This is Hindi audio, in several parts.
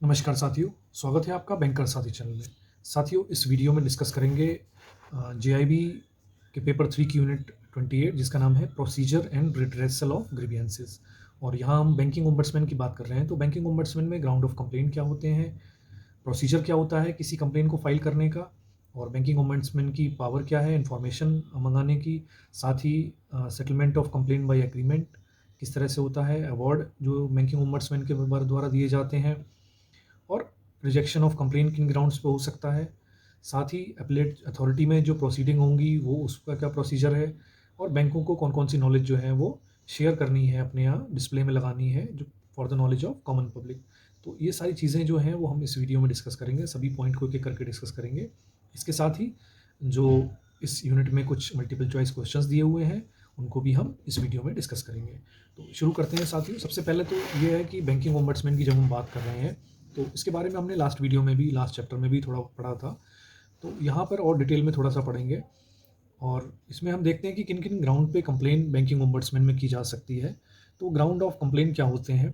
नमस्कार साथियों, स्वागत है आपका बैंकर साथी चैनल में। साथियों, इस वीडियो में डिस्कस करेंगे जेआईबी के पेपर 3 की यूनिट 28 जिसका नाम है procedure and redressal of grievances. और यहाँ हम बैंकिंग ओम्बड्समैन की बात कर रहे हैं। तो बैंकिंग ओम्बड्समैन में ग्राउंड ऑफ कंप्लेंट क्या होते हैं, प्रोसीजर क्या होता है किसी कंप्लेंट को फाइल करने का, और बैंकिंग ओम्बड्समैन की पावर क्या है इन्फॉर्मेशन मंगाने की, साथ ही settlement of complaint by agreement किस तरह से होता है, अवार्ड जो बैंकिंग ओम्बड्समैन के द्वारा दिए जाते हैं, और रिजेक्शन ऑफ कंप्लेन किन ग्राउंड्स पे हो सकता है, साथ ही अपीलेट अथॉरिटी में जो प्रोसीडिंग होंगी वो उसका क्या प्रोसीजर है, और बैंकों को कौन कौन सी नॉलेज जो है वो शेयर करनी है, अपने यहाँ डिस्प्ले में लगानी है जो for the knowledge of common public. तो ये सारी चीज़ें जो हैं वो हम इस वीडियो में डिस्कस करेंगे, सभी पॉइंट को एक एक करके डिस्कस करेंगे। इसके साथ ही जो इस यूनिट में कुछ मल्टीपल चॉइस क्वेश्चंस दिए हुए हैं उनको भी हम इस वीडियो में डिस्कस करेंगे। तो शुरू करते हैं साथियों। सबसे पहले तो ये है कि बैंकिंग ओम्बड्समैन की जब हम बात कर रहे हैं तो इसके बारे में हमने लास्ट वीडियो में भी, लास्ट चैप्टर में भी थोड़ा पढ़ा था। तो यहाँ पर और डिटेल में थोड़ा सा पढ़ेंगे, और इसमें हम देखते हैं कि किन किन ग्राउंड पे कंप्लेन बैंकिंग ओम्बड्समैन में की जा सकती है। तो ग्राउंड ऑफ कंप्लेन क्या होते हैं,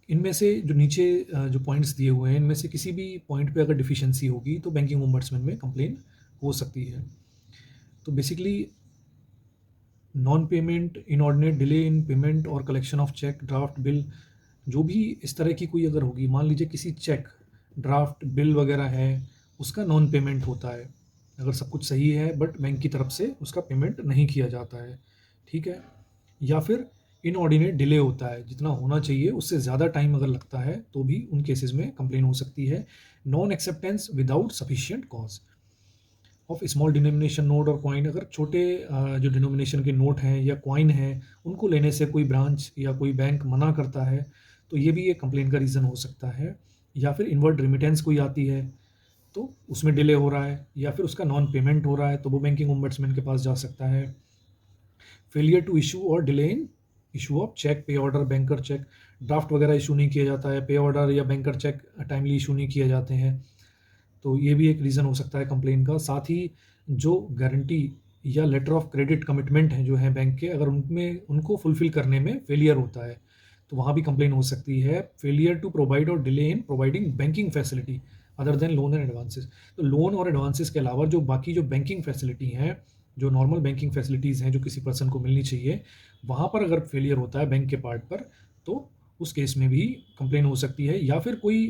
इनमें से जो नीचे जो पॉइंट्स दिए हुए हैं इनमें से किसी भी पॉइंट पे अगर डिफिशिएंसी होगी तो बैंकिंग ओम्बड्समैन में कंप्लेन हो सकती है। तो basically non payment, inordinate delay in payment और collection of cheque, draft, bill, जो भी इस तरह की कोई अगर होगी, मान लीजिए किसी चेक, ड्राफ्ट, बिल वगैरह है, उसका नॉन पेमेंट होता है, अगर सब कुछ सही है बट बैंक की तरफ से उसका पेमेंट नहीं किया जाता है, ठीक है, या फिर इनऑर्डिनेट डिले होता है, जितना होना चाहिए उससे ज़्यादा टाइम अगर लगता है तो भी उन केसेस में कंप्लेन हो सकती है। Non acceptance without sufficient cause of small denomination note और कॉइन, अगर छोटे जो डिनोमिनेशन के नोट हैं या कॉइन हैं उनको लेने से कोई ब्रांच या कोई बैंक मना करता है तो ये भी एक कंप्लेन का रीज़न हो सकता है। या फिर इनवर्ड रिमिटेंस कोई आती है तो उसमें डिले हो रहा है, या फिर उसका नॉन पेमेंट हो रहा है तो वो बैंकिंग ओम्बड्समैन के पास जा सकता है। Failure to issue or delay in issue of cheque, pay order, banker cheque, draft वगैरह इशू नहीं किया जाता है, पे ऑर्डर या बैंकर चेक टाइमली इशू नहीं किए जाते हैं, तो ये भी एक रीज़न हो सकता है कंप्लेन का। साथ ही जो गारंटी या लेटर ऑफ क्रेडिट कमिटमेंट हैं जो हैं बैंक के, अगर उनमें उनको फुलफ़िल करने में फेलियर होता है तो वहाँ भी कंप्लेन हो सकती है। फेलियर टू प्रोवाइड और delay in providing banking facility other than loan and advances, तो लोन और एडवांसेस के अलावा जो बाकी जो बैंकिंग फैसिलिटी हैं, जो नॉर्मल बैंकिंग फैसिलिटीज़ हैं जो किसी पर्सन को मिलनी चाहिए, वहाँ पर अगर फेलियर होता है बैंक के पार्ट पर तो उस केस में भी कंप्लेन हो सकती है। या फिर कोई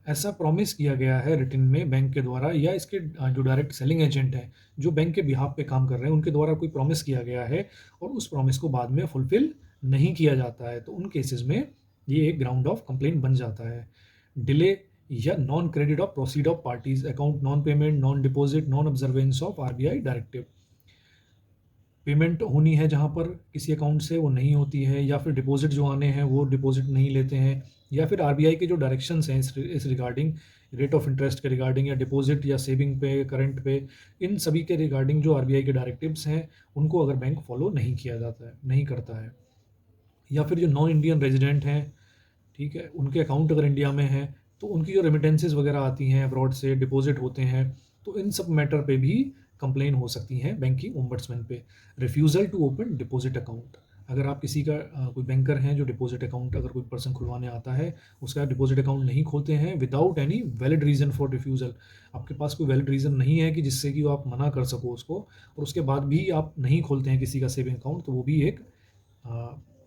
ऐसा प्रॉमिस किया गया है रिटन में बैंक के द्वारा, या इसके जो डायरेक्ट सेलिंग एजेंट हैं जो बैंक के बिहाफ पे काम कर रहे हैं उनके द्वारा कोई प्रॉमिस किया गया है और उस प्रॉमिस को बाद में फुलफिल नहीं किया जाता है, तो उन केसेस में ये एक ग्राउंड ऑफ कंप्लेन बन जाता है। डिले या non credit of proceed of parties, account non payment, non deposit, non observance of RBI directive, payment होनी है जहाँ पर किसी अकाउंट से वो नहीं होती है, या फिर डिपॉजिट जो आने हैं वो डिपॉजिट नहीं लेते हैं, या फिर आरबीआई के जो डायरेक्शंस हैं इस रिगार्डिंग, रेट ऑफ इंटरेस्ट के रिगार्डिंग या डिपॉजिट या सेविंग पे, करंट पे, इन सभी के रिगार्डिंग जो आरबीआई के डायरेक्टिव्स हैं उनको अगर बैंक फॉलो नहीं किया जाता है, नहीं करता है। या फिर जो नॉन इंडियन रेजिडेंट हैं, ठीक है, उनके अकाउंट अगर इंडिया में है तो उनकी जो रेमिटेंसेज वगैरह आती हैं अब्रॉड से, डिपॉजिट होते हैं, तो इन सब मैटर पे भी कंप्लेन हो सकती हैं बैंकिंग ओम्बड्समैन पे। Refusal to open deposit account, अगर आप किसी का कोई बैंकर हैं जो डिपॉजिट अकाउंट अगर कोई पर्सन खुलवाने आता है, उसका डिपॉजिट अकाउंट नहीं खोलते हैं without any valid reason for refusal, आपके पास कोई वैलिड रीज़न नहीं है कि जिससे कि आप मना कर सको उसको, और उसके बाद भी आप नहीं खोलते हैं किसी का सेविंग अकाउंट, तो वो भी एक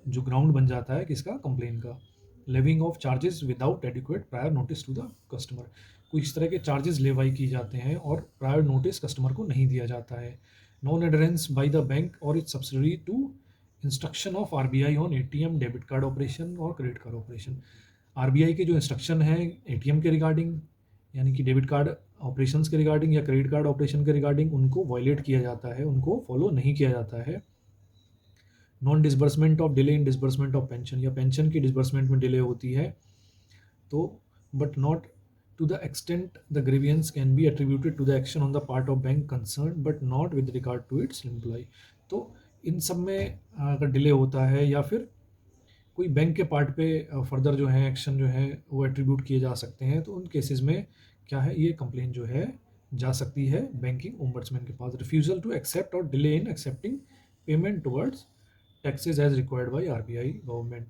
जो ग्राउंड बन जाता है किसका, कंप्लेन का। Levying of charges without adequate prior notice to the customer, कुछ इस तरह के चार्जेस लेवाई की जाते हैं और प्रायर नोटिस कस्टमर को नहीं दिया जाता है। Non adherence by the bank or its subsidiary to instruction of RBI on ATM, debit card operation or credit card operation, RBI के जो इंस्ट्रक्शन हैं एटीएम के रिगार्डिंग, यानी कि डेबिट कार्ड ऑपरेशंस के रिगार्डिंग या क्रेडिट कार्ड ऑपरेशन के रिगार्डिंग, उनको वायलेट किया जाता है, उनको फॉलो नहीं किया जाता है। Non disbursement of delay in disbursement of pension, या पेंशन की डिसबर्समेंट में डिले होती है तो but not to the extent the grievance can be attributed to the action on the part of bank concern but not with regard to its employ, तो इन सब में अगर डिले होता है या फिर कोई बैंक के पार्ट पे फर्दर जो है एक्शन जो है वो एट्रीब्यूट किए जा सकते हैं, तो उन केसेस में क्या है, ये कंप्लेन जो है जा सकती है बैंकिंग ओम्बड्समैन के पास। Refusal to accept or delay in accepting payment towards taxes as required by RBI government,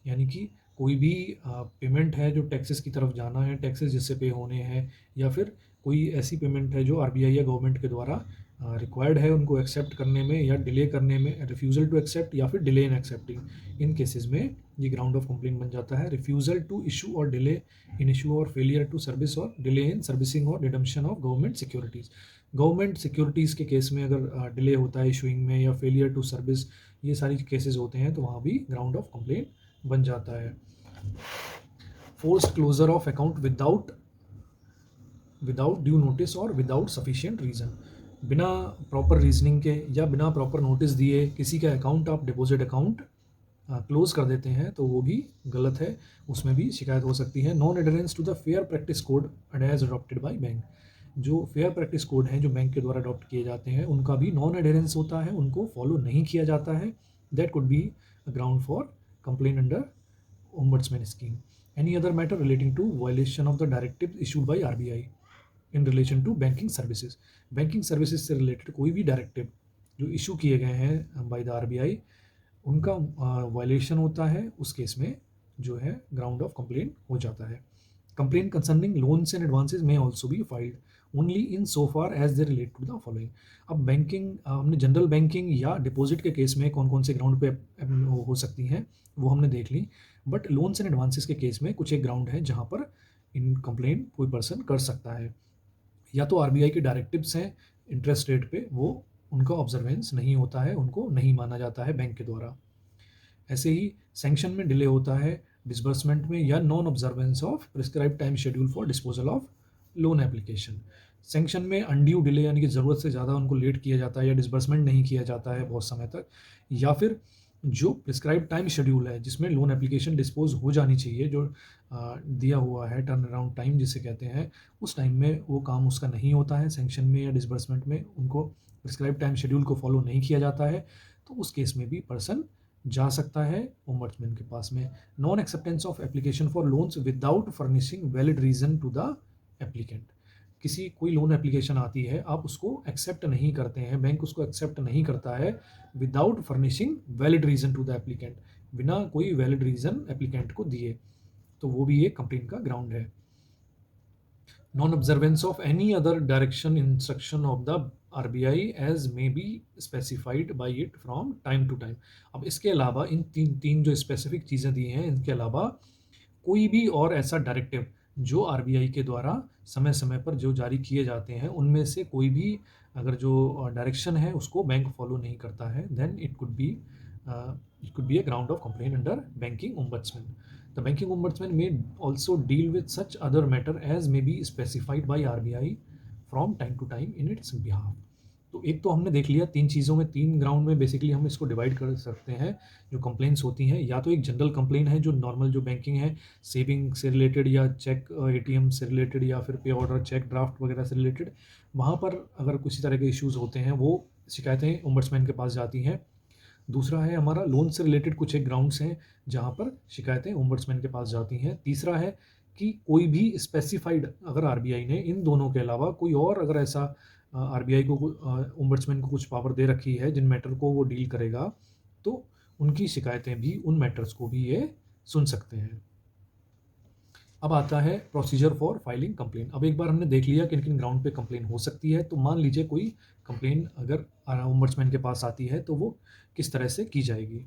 यानी कि कोई भी पेमेंट है जो टैक्सेस की तरफ जाना है, टैक्सेस जिससे पे होने हैं, या फिर कोई ऐसी पेमेंट है जो आरबीआई या गवर्नमेंट के द्वारा रिक्वायर्ड है उनको एक्सेप्ट करने में या डिले करने में, रिफ्यूज़ल टू एक्सेप्ट या फिर delay in accepting, in cases में ये ग्राउंड ऑफ कंप्लेंट बन जाता है। Refusal to issue or delay in issue और फेलियर टू सर्विस और डिले इन सर्विसिंग और redemption of government securities. Government securities के केस में अगर डिले होता है इशूइंग में या फेलियर टू सर्विस, ये सारी केसेस होते हैं तो वहाँ भी ग्राउंड ऑफ कंप्लेंट बन जाता है। Forced closure of account without due notice or without sufficient reason, बिना प्रॉपर रीजनिंग के या बिना प्रॉपर नोटिस दिए किसी का अकाउंट आप डिपॉजिट अकाउंट क्लोज कर देते हैं तो वो भी गलत है, उसमें भी शिकायत हो सकती है। Non adherence to the fair practice code as adopted by bank, जो फेयर प्रैक्टिस कोड हैं जो बैंक के द्वारा अडॉप्ट किए जाते हैं उनका भी नॉन एडरेंस होता है, उनको फॉलो नहीं किया जाता है, that could be a ground for complain under ombudsman scheme. Any other matter relating to violation of the directive issued by RBI in relation to banking services, banking services से रिलेटेड कोई भी डायरेक्टिव जो इशू किए गए हैं बाय द आरबीआई उनका वायलेशन होता है, उस केस में जो है ग्राउंड ऑफ कंप्लेन हो जाता है। Complain concerning loans and advances में also be filed only in so far as they relate to the following. अब बैंकिंग हमने जनरल बैंकिंग या डिपॉजिट के केस में कौन कौन से ग्राउंड पे हो सकती हैं वो हमने देख ली, बट लोन्स एंड एडवांसेस के केस में कुछ एक ग्राउंड है जहाँ पर इन कंप्लेन कोई पर्सन कर सकता है। या तो आरबीआई के डायरेक्टिव्स हैं इंटरेस्ट रेट पे, वो उनका ऑब्जर्वेंस नहीं होता है, उनको नहीं माना जाता है बैंक के द्वारा। ऐसे ही सैंक्शन में डिले होता है डिसबर्समेंट में या non observance of prescribe time schedule for disposal of loan application. Sanction में अनड्यू डिले यानी कि ज़रूरत से ज़्यादा उनको लेट किया जाता है या डिसबर्समेंट नहीं किया जाता है बहुत समय तक, या फिर जो प्रिस्क्राइब टाइम शेड्यूल है जिसमें लोन एप्लीकेशन डिस्पोज हो जानी चाहिए, जो दिया हुआ है टर्न अराउंड टाइम जिसे कहते हैं, उस टाइम में वो काम उसका नहीं होता है। सैंक्शन में या डिसबर्समेंट में उनको प्रिस्क्राइब टाइम शेड्यूल को फॉलो नहीं किया जाता है, तो उस केस में भी पर्सन जा सकता है ओम्बड्समैन के पास में। Non acceptance of application for loans without furnishing valid reason to the applicant, किसी कोई लोन एप्लीकेशन आती है आप उसको एक्सेप्ट नहीं करते हैं, बैंक उसको एक्सेप्ट नहीं करता है without furnishing valid reason to the applicant, बिना कोई वैलिड रीज़न एप्लीकेंट को दिए, तो वो भी एक कंप्लेन का ग्राउंड है। Non observance of any other direction instruction of the RBI as may be specified by it from time to time. अब इसके अलावा इन तीन जो स्पेसिफिक चीज़ें दी हैं, इनके अलावा कोई भी और ऐसा डायरेक्टिव जो आरबीआई के द्वारा समय समय पर जो जारी किए जाते हैं उनमें से कोई भी अगर जो डायरेक्शन है उसको बैंक फॉलो नहीं करता है, then it could be a ground of complaint under banking ombudsman. The banking ombudsman may also deal with such other matter as may be specified by RBI from time to time in its behalf. तो एक तो हमने देख लिया तीन चीज़ों में, तीन ग्राउंड में बेसिकली हम इसको डिवाइड कर सकते हैं जो कंप्लेंट्स होती हैं। या तो एक जनरल कंप्लेन है जो नॉर्मल जो बैंकिंग है, सेविंग से रिलेटेड या चेक एटीएम से रिलेटेड या फिर पे ऑर्डर चेक ड्राफ्ट वगैरह से रिलेटेड, वहाँ पर अगर किसी तरह के इश्यूज़ होते हैं वो शिकायतें ओम्बड्समैन के पास जाती हैं। दूसरा है हमारा लोन से रिलेटेड कुछ एक ग्राउंड्स हैं जहाँ पर शिकायतें ओम्बड्समैन के पास जाती हैं। तीसरा है कि कोई भी स्पेसिफाइड अगर आरबीआई ने इन दोनों के अलावा कोई और अगर ऐसा आरबीआई को ओम्बड्समैन को कुछ पावर दे रखी है जिन मैटर को वो डील करेगा, तो उनकी शिकायतें भी, उन मैटर्स को भी ये सुन सकते हैं। अब आता है प्रोसीजर फॉर फाइलिंग कंप्लेन। अब एक बार हमने देख लिया किन किन ग्राउंड पे कंप्लेन हो सकती है, तो मान लीजिए कोई कंप्लेन अगर ओम्बड्समैन के पास आती है तो वो किस तरह से की जाएगी।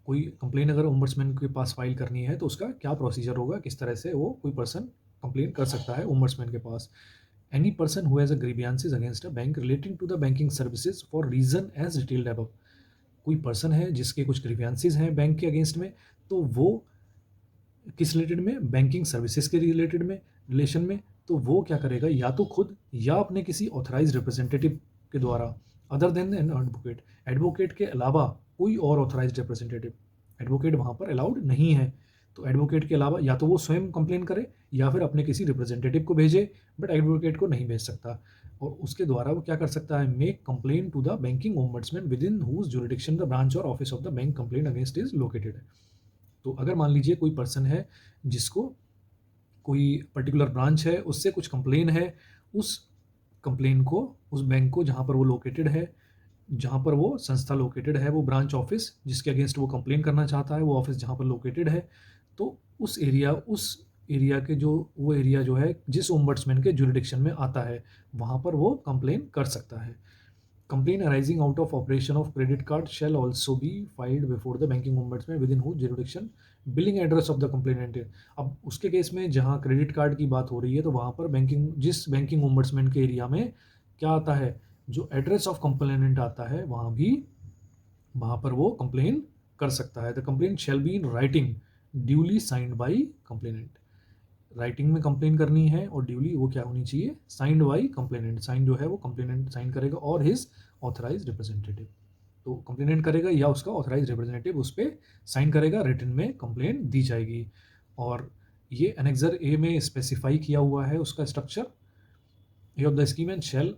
कोई कंप्लेन अगर ओम्बड्समैन के पास फाइल करनी है तो उसका क्या प्रोसीजर होगा, किस तरह से वो कोई पर्सन कंप्लेन कर सकता है ओम्बड्समैन के पास। Any person who has a grievances against a bank relating to the banking services for reason as detailed above. कोई पर्सन है जिसके कुछ ग्रीवियंसेस हैं बैंक के अगेंस्ट में, तो वो किस रिलेटेड में, बैंकिंग सर्विसेज के रिलेटेड में, रिलेशन में, तो वो क्या करेगा, या तो खुद या अपने किसी ऑथराइज रिप्रेजेंटेटिव के द्वारा, other than an advocate, advocate के अलावा कोई और ऑथराइज रिप्रेजेंटेटिव, एडवोकेट वहाँ पर अलाउड नहीं है, तो एडवोकेट के अलावा या तो वो स्वयं कंप्लेन करे या फिर अपने किसी रिप्रेजेंटेटिव को भेजे, बट एडवोकेट को नहीं भेज सकता। और उसके द्वारा वो क्या कर सकता है, make complain to the banking ombudsman within whose jurisdiction the branch और office of the bank complain against is located. तो अगर मान लीजिए कोई पर्सन है जिसको कोई पर्टिकुलर ब्रांच है उससे कुछ कंप्लेन है, उस कंप्लेन को उस बैंक को जहाँ पर वो लोकेटेड है जहाँ पर वो संस्था लोकेटेड है, वो ब्रांच ऑफिस जिसके अगेंस्ट वो कंप्लेन करना चाहता है, वो ऑफिस जहाँ पर लोकेटेड है, तो उस एरिया के जो वो एरिया जो है जिस ओम्बड्समैन के जुरिडिक्शन में आता है, वहाँ पर वो कंप्लेन कर सकता है। Complaint arising out of operation of credit card shall also be filed before the banking ombudsman within whose jurisdiction billing address of the complainant is। अब उसके केस में जहाँ क्रेडिट कार्ड की बात हो रही है, तो वहाँ पर जिस बैंकिंग ओम्बड्समैन के एरिया में क्या आता है, जो एड्रेस ऑफ कंप्लेनेंट आता है, वहाँ पर वो कंप्लेन कर सकता है। The complain shall be in writing duly signed by complainant. Writing में कंप्लेन करनी है और ड्यूली वो क्या होनी चाहिए, साइंड बाई कंप्लेनेंट। साइन जो है वो कंप्लेनेंट साइन करेगा और हिज ऑथराइज रिप्रेजेंटेटिव। तो कंप्लेनेंट करेगा या उसका ऑथराइज रिप्रेजेंटेटिव उस पर साइन करेगा, रिटन में कंप्लेन दी जाएगी। और ये एनेक्सर ए में स्पेसिफाई किया हुआ है उसका structure. A of the scheme and shall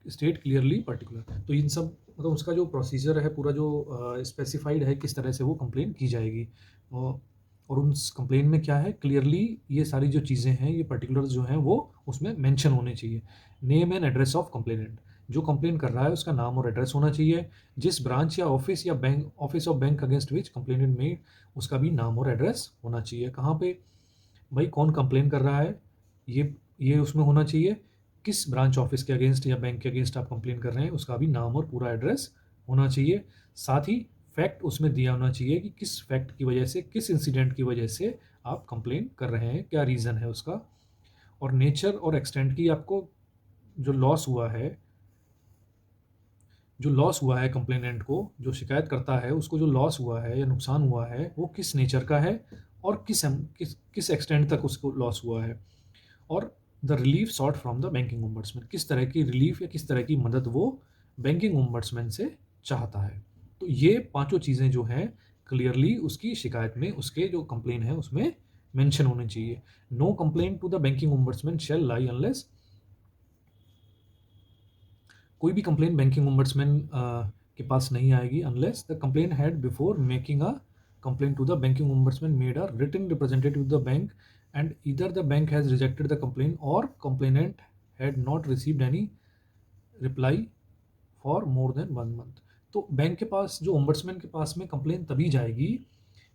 state clearly particular. तो इन सब मतलब उसका जो प्रोसीजर है पूरा जो स्पेसिफाइड है किस तरह से वो कंप्लेन की जाएगी, और उस कंप्लेन में क्या है क्लियरली ये सारी जो चीज़ें हैं, ये पर्टिकुलर जो हैं वो उसमें मेंशन होने चाहिए। Name and address of complainant, जो कंप्लेन कर रहा है उसका नाम और एड्रेस होना चाहिए। जिस ब्रांच या ऑफिस या bank office of bank against which complainant made, उसका भी नाम और एड्रेस होना चाहिए। कहाँ पे भाई कौन कंप्लेन कर रहा है, ये उसमें होना चाहिए। किस ब्रांच ऑफिस के अगेंस्ट या बैंक के अगेंस्ट आप कंप्लेन कर रहे हैं, उसका भी नाम और पूरा एड्रेस होना चाहिए। साथ ही फैक्ट उसमें दिया होना चाहिए कि किस फैक्ट की वजह से, किस इंसिडेंट की वजह से आप कंप्लेन कर रहे हैं, क्या रीज़न है उसका, और नेचर और एक्सटेंट की आपको जो लॉस हुआ है कंप्लेनेंट को, जो शिकायत करता है उसको जो लॉस हुआ है या नुकसान हुआ है वो किस नेचर का है और किस एक्सटेंट तक उसको लॉस हुआ है। और the relief sought from the banking ombudsman, किस तरह की रिलीफ या किस तरह की मदद वो बैंकिंग ओम्बड्समैन से चाहता है। तो ये पांचों चीज़ें जो हैं क्लियरली उसकी शिकायत में, उसके जो कंप्लेन है उसमें मेंशन होनी चाहिए। No complain to the banking ombudsman shall lie unless, कोई भी कंप्लेन बैंकिंग ओम्बड्समैन के पास नहीं आएगी unless the complain had before making a complain to the banking ombudsman made a written representative the bank and either the bank has rejected the complaint or complainant had not received any reply for more than 1 month। तो बैंक के पास जो ओम्बड्समैन के पास में कंप्लेन तभी जाएगी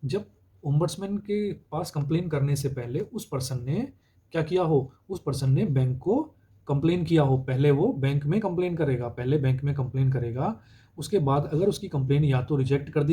जब ओम्बड्समैन के पास कंप्लेन करने से पहले उस पर्सन ने क्या किया हो, उस पर्सन ने बैंक को कंप्लेन किया हो। पहले वो बैंक में कंप्लेन करेगा, पहले बैंक में कंप्लेन करेगा, उसके बाद अगर उसकी कंप्लेन या तो रिजेक्ट कर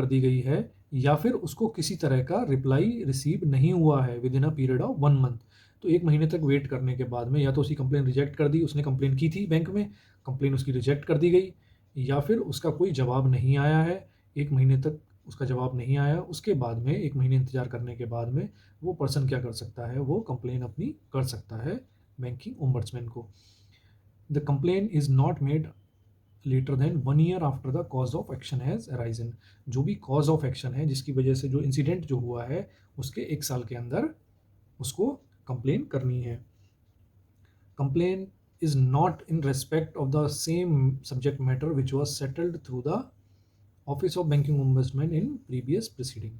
दी गई है या फिर उसको किसी तरह का रिप्लाई रिसीव नहीं हुआ है with in a period of 1 month, तो 1 महीने तक वेट करने के बाद में या तो उसकी कंप्लेन रिजेक्ट कर दी, उसने कंप्लेन की थी बैंक में, कंप्लेन उसकी रिजेक्ट कर दी गई, या फिर उसका कोई जवाब नहीं आया है, 1 महीने तक उसका जवाब नहीं आया, उसके बाद में 1 महीने इंतजार करने के बाद में वो पर्सन क्या कर सकता है, वो कंप्लेन अपनी कर सकता है बैंकिंग ओम्बड्समैन को। The complain is not made later than 1 year after the cause of action has arisen. जो भी कॉज ऑफ एक्शन है, जिसकी वजह से जो इंसिडेंट जो हुआ है, उसके 1 साल के अंदर उसको कंप्लेन करनी है। Complain is not in respect of the same subject matter which was settled through the office of banking ombudsman in previous proceeding.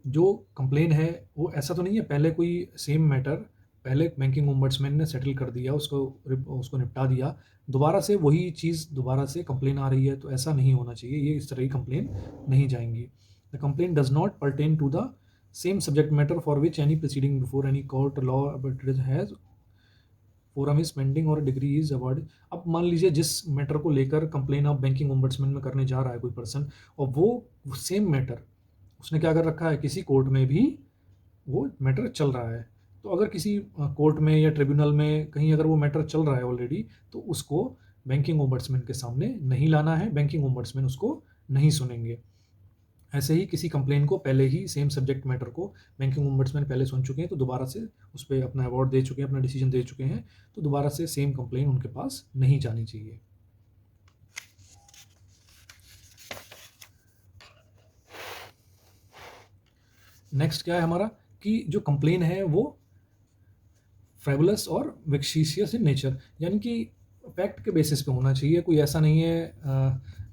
जो कंप्लेन है वो ऐसा तो नहीं है पहले कोई सेम मैटर पहले बैंकिंग ओम्बड्समैन ने सेटल कर दिया, उसको निपटा दिया, दोबारा से वही चीज़ दोबारा से कंप्लेन आ रही है, तो ऐसा नहीं होना चाहिए। ये इस तरह की कंप्लेन नहीं जाएंगी। The complain does not pertain to the same subject matter for which any proceeding before any court law has forum is pending और डिग्री इज अवार्ड। अब मान लीजिए जिस मैटर को लेकर कंप्लेन आप बैंकिंग ओम्बड्समैन में करने जा रहा है कोई पर्सन, और वो सेम मैटर उसने क्या कर रखा है, किसी कोर्ट में भी वो मैटर चल रहा है। तो अगर किसी कोर्ट में या ट्रिब्यूनल में कहीं अगर वो मैटर चल रहा है ऑलरेडी, तो उसको बैंकिंग ओम्बड्समैन के सामने नहीं लाना है, बैंकिंग ओम्बड्समैन उसको नहीं सुनेंगे। ऐसे ही किसी कंप्लेन को पहले ही सेम सब्जेक्ट मैटर को बैंकिंग ओम्बड्समैन पहले सुन चुके हैं, तो दोबारा से उस पर अपना अवार्ड दे चुके हैं, अपना डिसीजन दे चुके हैं, तो दोबारा से सेम कंप्लेन उनके पास नहीं जानी चाहिए। नेक्स्ट क्या है हमारा कि जो कंप्लेन है वो फ्रेबुलस और वेक्सीशियस इन नेचर, यानी कि फैक्ट के बेसिस पे होना चाहिए। कोई ऐसा नहीं है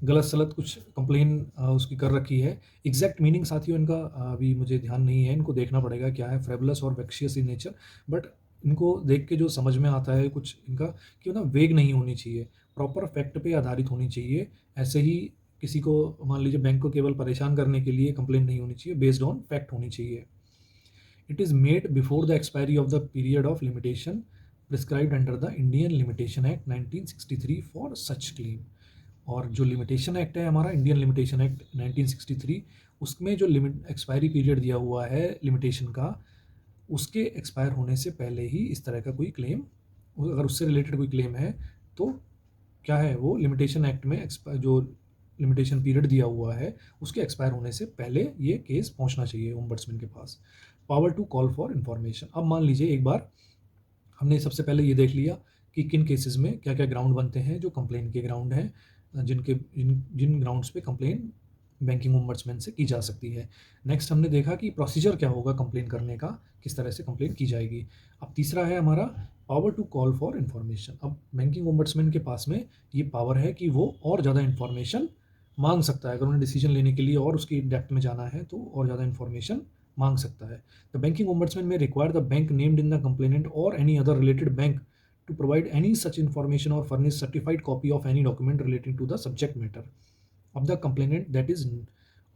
गलत सलत कुछ कंप्लेन उसकी कर रखी है। एग्जैक्ट मीनिंग साथियों इनका अभी मुझे ध्यान नहीं है, इनको देखना पड़ेगा क्या है फ्रेबुलस और वेक्शियस इन नेचर। बट इनको देख के जो समझ में आता है कुछ इनका कि ना वेग नहीं होनी चाहिए, प्रॉपर फैक्ट पे आधारित होनी चाहिए। ऐसे ही किसी को मान लीजिए बैंक को केवल परेशान करने के लिए कंप्लेंट नहीं होनी चाहिए, बेस्ड ऑन फैक्ट होनी चाहिए। It is made before the expiry of the period of limitation prescribed under the Indian limitation act 1963 for such claim. और जो लिमिटेशन एक्ट है हमारा, इंडियन लिमिटेशन एक्ट 1963, उसमें जो लिमिट एक्सपायरी पीरियड दिया हुआ है लिमिटेशन का, उसके एक्सपायर होने से पहले ही इस तरह का कोई क्लेम, अगर उससे रिलेटेड कोई क्लेम है तो क्या है वो लिमिटेशन एक्ट में जो लिमिटेशन पीरियड दिया हुआ है उसके एक्सपायर होने से पहले ये केस पहुंचना चाहिए ओम्बड्समैन के पास। Power to call for information. अब मान लीजिए एक बार हमने सबसे पहले ये देख लिया कि किन केसेस में क्या क्या ग्राउंड बनते हैं जो कंप्लेन के ग्राउंड हैं, जिन ग्राउंड्स पे कंप्लेन बैंकिंग ओम्बड्समैन से की जा सकती है। नेक्स्ट हमने देखा कि प्रोसीजर क्या होगा कंप्लेन करने का, किस तरह से कंप्लेन की जाएगी। अब तीसरा है हमारा power to call for information. अब बैंकिंग ओम्बड्समैन के पास में ये पावर है कि वो और ज़्यादा इन्फॉर्मेशन मांग सकता है। अगर उन्हें डिसीजन लेने के लिए और उसकी डेप्थ में जाना है तो और ज़्यादा इन्फॉर्मेशन मांग सकता है। The banking ombudsman may require the bank named in the complainant or any other related bank to provide any such information or furnish certified copy of any document relating to the subject matter of the complainant that is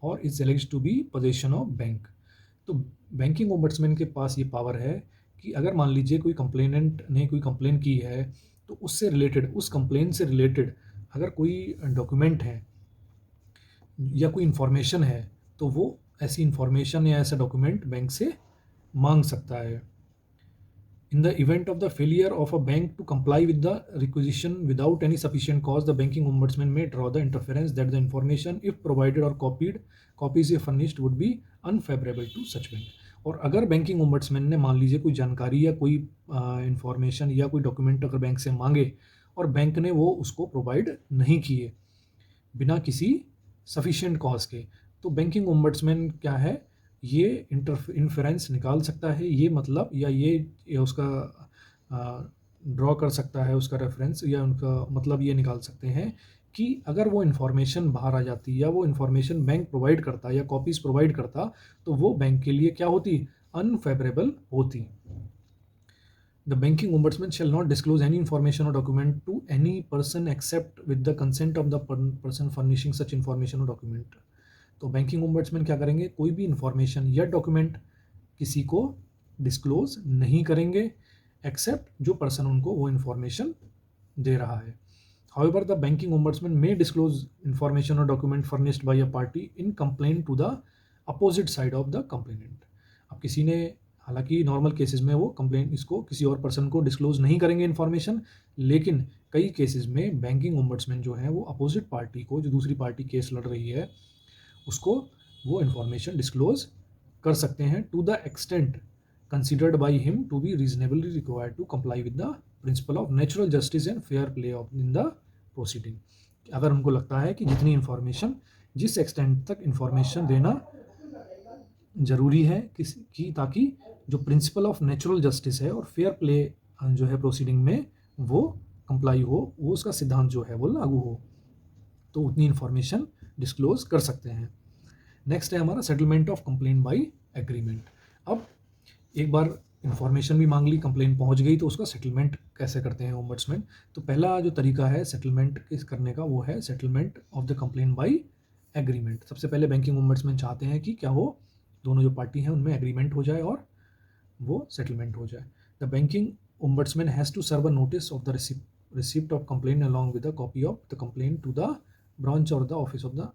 or is alleged to be possession of bank। तो बैंकिंग ओम्बड्समैन के पास ये पावर है कि अगर मान लीजिए कोई कंप्लेनेंट ने कोई कंप्लेन की है तो उससे रिलेटेड, उस कंप्लेन से रिलेटेड अगर कोई डॉक्यूमेंट है या कोई इन्फॉर्मेशन है तो वो ऐसी इन्फॉर्मेशन या ऐसा डॉक्यूमेंट बैंक से मांग सकता है। In the event of the failure of a bank to comply with the requisition without any sufficient cause, the banking ombudsman may draw the inference that the information, if provided or copies if furnished, would be unfavorable to such bank। और अगर बैंकिंग ओम्बड्समैन ने मान लीजिए कोई जानकारी या कोई इंफॉर्मेशन या कोई डॉक्यूमेंट अगर बैंक से मांगे और बैंक ने वो उसको प्रोवाइड नहीं किए बिना किसी सफिशिएंट कॉज के, तो बैंकिंग ओम्बड्समैन क्या है, ये इन्फरेंस निकाल सकता है, ये मतलब या ये उसका ड्रॉ कर सकता है, उसका रेफरेंस या उनका मतलब ये निकाल सकते हैं कि अगर वो इन्फॉर्मेशन बाहर आ जाती या वो इन्फॉर्मेशन बैंक प्रोवाइड करता या कॉपीज़ प्रोवाइड करता तो वो बैंक के लिए क्या होती, अनफेवरेबल होती। The banking ombudsman shall not disclose any information or document to any person except with the consent of the person furnishing such information or document। तो बैंकिंग ओम्बड्समैन क्या करेंगे, कोई भी इंफॉर्मेशन या डॉक्यूमेंट किसी को डिस्क्लोज नहीं करेंगे एक्सेप्ट जो पर्सन उनको वो इंफॉर्मेशन दे रहा है। However, the banking ombudsman may disclose information or document furnished by a party in complaint to the opposite side of the complainant। अब किसी ने, हालांकि नॉर्मल केसेस में वो कंप्लेन इसको किसी और पर्सन को डिस्क्लोज नहीं करेंगे इन्फॉर्मेशन, लेकिन कई केसेस में बैंकिंग ओम्बड्समैन जो है वो अपोजिट पार्टी को, जो दूसरी पार्टी केस लड़ रही है, उसको वो इन्फॉर्मेशन डिस्क्लोज कर सकते हैं to the extent considered by him to be reasonably required to comply with the principle of natural justice and fair play of in the proceeding. अगर उनको लगता है कि जितनी इन्फॉर्मेशन, जिस एक्सटेंट तक इन्फॉर्मेशन देना जरूरी है कि ताकि जो प्रिंसिपल ऑफ नेचुरल जस्टिस है और फेयर प्ले जो है प्रोसीडिंग में वो कंप्लाई हो, वो उसका सिद्धांत जो है वो लागू हो, तो उतनी इन्फॉर्मेशन डिस्क्लोज कर सकते हैं। नेक्स्ट है हमारा settlement of complain by agreement. अब एक बार इन्फॉर्मेशन भी मांग ली, कंप्लेन पहुंच गई, तो उसका सेटलमेंट कैसे करते हैं ओम्बड्समैन। तो पहला जो तरीका है सेटलमेंट करने का वो है settlement of the complain by agreement. सबसे पहले बैंकिंग ओम्बड्समैन चाहते हैं कि क्या हो, दोनों जो पार्टी हैं उनमें एग्रीमेंट हो जाए और वो सेटलमेंट हो जाए। The banking ombudsman has to serve a notice of the receipt of complaint along with the copy of the complaint to the branch or the office of the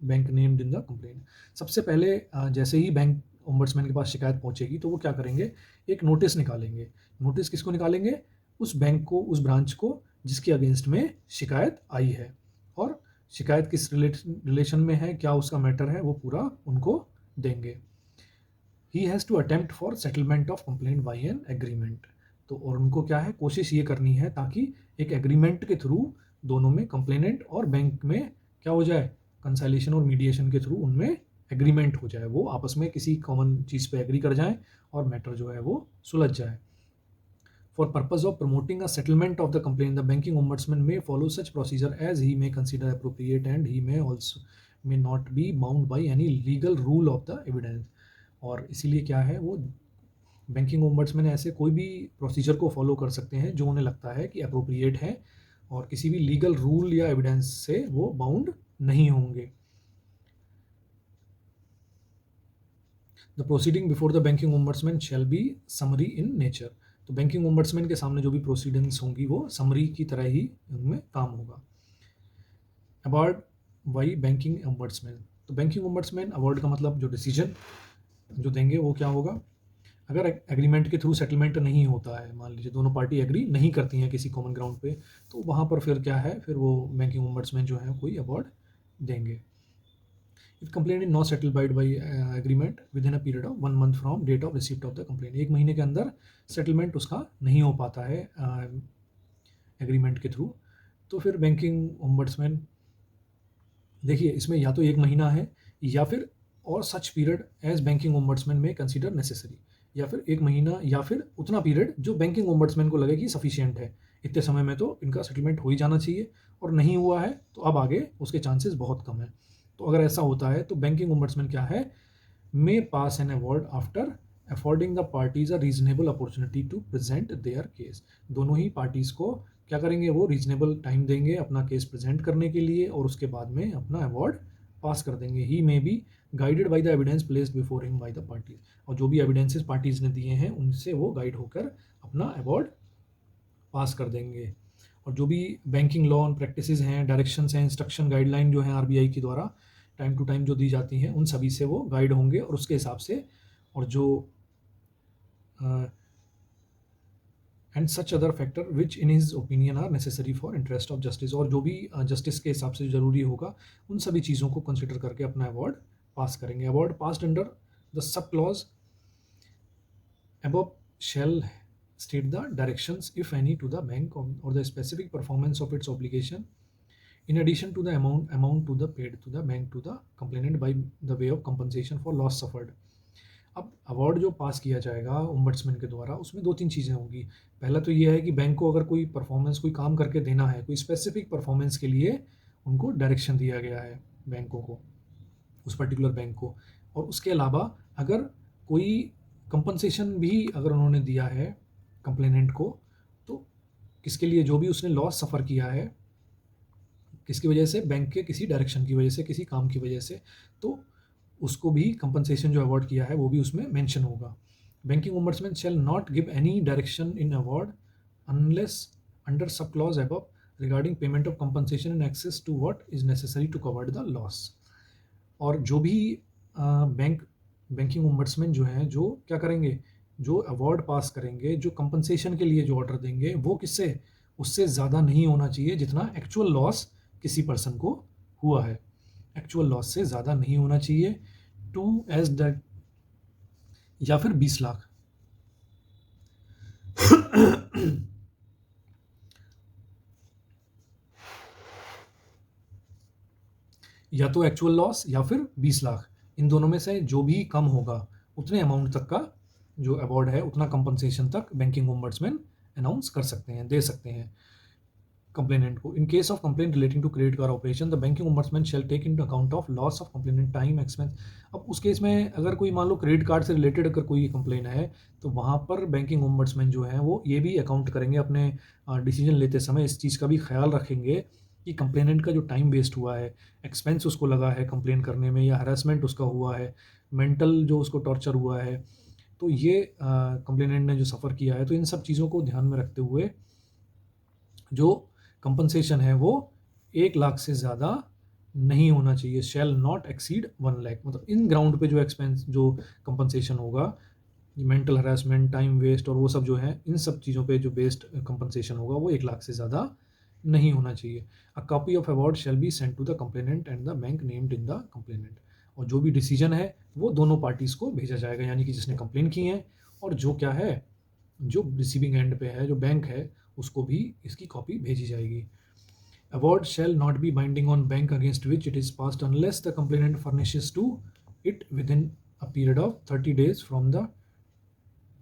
bank named in the complaint. सबसे पहले जैसे ही बैंक ओम्बड्समैन के पास शिकायत पहुंचेगी तो वो क्या करेंगे, एक नोटिस निकालेंगे। नोटिस किसको निकालेंगे, उस बैंक को, उस ब्रांच को जिसके अगेंस्ट में शिकायत आई है, और शिकायत किस रिलेशन में है, क्या उसका मैटर है, वो पूरा उनको देंगे। He has to attempt for settlement of complaint by an agreement. तो और उनको क्या है, कोशिश ये करनी है ताकि एक एग्रीमेंट के थ्रू दोनों में, कंप्लेनेंट और बैंक में क्या हो जाए, कंसाइलेशन और मीडिएशन के थ्रू उनमें एग्रीमेंट हो जाए, वो आपस में किसी कॉमन चीज़ पे एग्री कर जाएं और मैटर जो है वो सुलझ जाए। For purpose of promoting a settlement of the complain the banking ombudsman may follow such procedure as he may consider appropriate and he may also may not be bound by any legal rule of the evidence. और इसीलिए क्या है, वो बैंकिंग ओम्बड्समैन ऐसे कोई भी प्रोसीजर को फॉलो कर सकते हैं जो उन्हें लगता है कि अप्रोप्रिएट है और किसी भी लीगल रूल या एविडेंस से वो बाउंड नहीं होंगे। The proceeding before the banking ombudsman shall be summary in nature. तो बैंकिंग ओम्बड्समैन के सामने जो भी प्रोसीडिंग्स होंगी वो समरी की तरह ही उनमें काम होगा। Award by banking ombudsman. तो बैंकिंग ओम्बड्समैन अवार्ड का मतलब जो डिसीजन जो देंगे वो क्या होगा, अगर एग्रीमेंट के थ्रू सेटलमेंट नहीं होता है, मान लीजिए दोनों पार्टी एग्री नहीं करती हैं किसी कॉमन ग्राउंड पे, तो वहाँ पर फिर क्या है, फिर वो बैंकिंग ओम्बड्समैन जो है कोई अवार्ड देंगे। If complaint is not settled by agreement within a period of 1 month from date of receipt of the complaint, 1 महीने के अंदर सेटलमेंट उसका नहीं हो पाता है एग्रीमेंट के थ्रू, तो फिर बैंकिंग ओम्बड्समैन, देखिए इसमें या तो 1 महीना है या फिर और such period as banking ombudsman may consider necessary, या फिर 1 महीना या फिर उतना पीरियड जो बैंकिंग ओम्बड्समैन को लगे कि सफिशिएंट है, इतने समय में तो इनका सेटलमेंट हो ही जाना चाहिए, और नहीं हुआ है तो अब आगे उसके चांसेस बहुत कम है। तो अगर ऐसा होता है तो बैंकिंग ओम्बड्समैन क्या है, may pass an award after affording the parties a reasonable opportunity to present their case. दोनों ही पार्टीज को क्या करेंगे, वो रीजनेबल टाइम देंगे अपना केस प्रेजेंट करने के लिए और उसके बाद में अपना अवार्ड पास कर देंगे। He may be guided by the evidence placed before him by the parties, और जो भी एविडेंसेस पार्टीज ने दिए हैं उनसे वो गाइड होकर अपना अवार्ड पास कर देंगे। और जो भी बैंकिंग लॉ एंड प्रैक्टिसेस हैं, डायरेक्शंस हैं, इंस्ट्रक्शन गाइडलाइन जो हैं आरबीआई के द्वारा टाइम टू टाइम जो दी जाती हैं, उन सभी से वो गाइड होंगे और उसके हिसाब से, और जो and such other factor which in his opinion are necessary for interest of justice, और जो भी जस्टिस के हिसाब से जरूरी होगा उन सभी चीज़ों को कंसिडर करके अपना अवार्ड पास करेंगे। Award passed under the sub clause above shall state the directions if any to the bank or the specific performance of its obligation in addition to the amount to the paid to the bank to the complainant by the way of compensation for loss suffered। अब अवार्ड जो पास किया जाएगा ओम्बड्समैन के द्वारा उसमें 2-3 चीज़ें होंगी। पहला तो ये है कि बैंक को अगर कोई परफॉर्मेंस, कोई काम करके देना है, कोई स्पेसिफिक परफॉर्मेंस के लिए उनको डायरेक्शन दिया गया है बैंकों को, उस पर्टिकुलर बैंक को, और उसके अलावा अगर कोई कंपनसेशन भी अगर उन्होंने दिया है कंप्लेनेंट को, तो किसके लिए, जो भी उसने लॉस सफ़र किया है किसकी वजह से, बैंक के किसी डायरेक्शन की वजह से, किसी काम की वजह से, तो उसको भी कंपनसेशन जो अवार्ड किया है वो भी उसमें मेंशन होगा। Banking ombudsman shall not give any direction in award unless under sub clause above regarding payment of compensation in excess to what is necessary to cover the loss. और जो भी बैंकिंग ओम्बड्समैन जो हैं, जो क्या करेंगे, जो अवार्ड पास करेंगे, जो कंपनसेशन के लिए जो ऑर्डर देंगे, वो किससे, उससे ज़्यादा नहीं होना चाहिए जितना एक्चुअल लॉस किसी पर्सन को हुआ है, एक्चुअल लॉस से ज़्यादा नहीं होना चाहिए। 2 एज दैट, या फिर 20 लाख या तो एक्चुअल लॉस या फिर 20 लाख, इन दोनों में से जो भी कम होगा उतने अमाउंट तक का जो अवार्ड है, उतना कंपनसेशन तक बैंकिंग ओम्बड्समैन अनाउंस कर सकते हैं, दे सकते हैं कंप्लेनेंट को। In case of complaint relating to credit card operation the banking ombudsman shall take into account of loss of complainant time expense. अब उस केस में अगर कोई मान लो क्रेडिट कार्ड से रिलेटेड अगर कोई कंप्लेन है, तो वहाँ पर बैंकिंग ओम्बड्समैन जो है वो ये भी अकाउंट करेंगे अपने डिसीजन लेते समय, इस चीज़ का भी ख्याल रखेंगे कि कंप्लेनेंट का जो टाइम वेस्ट हुआ है, एक्सपेंस उसको लगा है कंप्लेन करने में, या हरासमेंट उसका हुआ है, मेंटल जो उसको टॉर्चर हुआ है, तो ये कंप्लेनेंट ने जो सफ़र किया है, तो इन सब चीज़ों को ध्यान में रखते हुए जो कंपनसेशन है वो 1 लाख से ज़्यादा नहीं होना चाहिए। शैल नॉट एक्सीड 1 लाख, मतलब इन ग्राउंड पे जो एक्सपेंस, जो कंपनसेशन होगा, मेंटल हरासमेंट, टाइम वेस्ट और वो सब जो है, इन सब चीज़ों पे जो बेस्ड कंपनसेशन होगा वो 1 लाख से ज़्यादा नहीं होना चाहिए। A copy of award shall be sent to the complainant and the bank named in the complainant. और जो भी डिसीजन है वो दोनों पार्टीज़ को भेजा जाएगा, यानी कि जिसने कंप्लेन की है और जो क्या है, जो रिसीविंग एंड पे है, जो बैंक है, उसको भी इसकी कॉपी भेजी जाएगी। Award shall not be binding on bank against which it is passed unless the complainant furnishes to it within a period of 30 days from the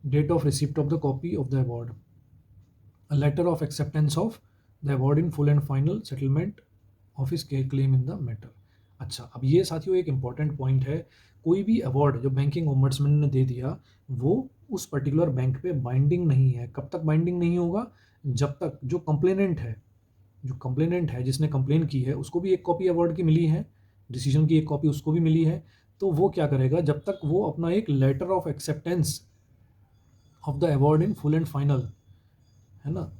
date of receipt of the copy of the award a letter of acceptance of the award in full and final settlement of his claim in the matter। अच्छा, अब ये साथियों एक इम्पॉर्टेंट पॉइंट है, कोई भी अवार्ड जो बैंकिंग ओम्बड्समैन ने दे दिया वो उस पर्टिकुलर बैंक पे बाइंडिंग नहीं है। कब तक बाइंडिंग नहीं होगा? जब तक जो कंप्लेनेंट है जिसने कंप्लेन की है उसको भी एक कॉपी अवार्ड की मिली है, डिसीजन की एक कॉपी उसको भी मिली है। तो वो क्या करेगा, जब तक वो अपना एक letter of acceptance of the award in full and final, है ना,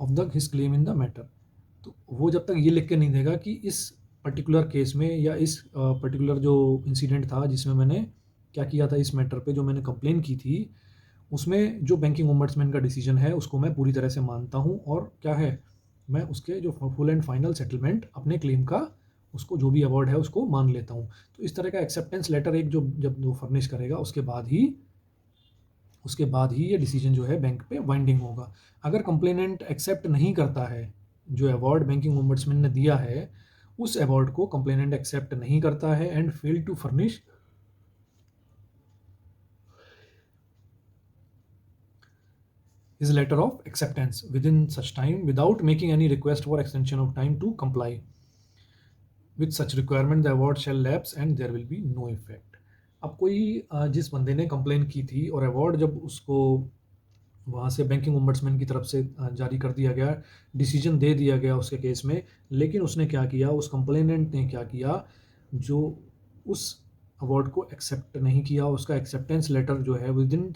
of the his claim in the matter, तो वो जब तक ये लिख के नहीं देगा कि इस पर्टिकुलर केस में या इस पर्टिकुलर जो इंसिडेंट था जिसमें मैंने क्या किया था, इस मैटर पे जो मैंने कंप्लेन की थी, उसमें जो बैंकिंग ओम्बड्समैन का डिसीजन है उसको मैं पूरी तरह से मानता हूँ, और क्या है, मैं उसके जो फुल एंड फाइनल सेटलमेंट अपने क्लेम का, उसको जो भी अवार्ड है उसको मान लेता हूँ। तो इस तरह का एक्सेप्टेंस लेटर एक जो जब वो फर्निश करेगा उसके बाद ही ये डिसीजन जो है बैंक पे बाइंडिंग होगा। अगर कंप्लेनेंट एक्सेप्ट नहीं करता है जो अवार्ड बैंकिंग ओम्बड्समैन ने दिया है, उस अवार्ड को कंप्लेनेंट एक्सेप्ट नहीं करता है and fail to furnish his letter of acceptance within such time without making any request for extension of time to comply with such requirement, the award shall lapse and there will be no effect। अब कोई जिस बंदे ने कंप्लेन की थी और अवार्ड जब उसको वहाँ से बैंकिंग ओम्बड्समैन की तरफ से जारी कर दिया गया, डिसीजन दे दिया गया उसके केस में, लेकिन उसने क्या किया, उस कंप्लेनेंट ने क्या किया, जो उस अवार्ड को एक्सेप्ट नहीं किया, उसका एक्सेप्टेंस लेटर जो है विद इन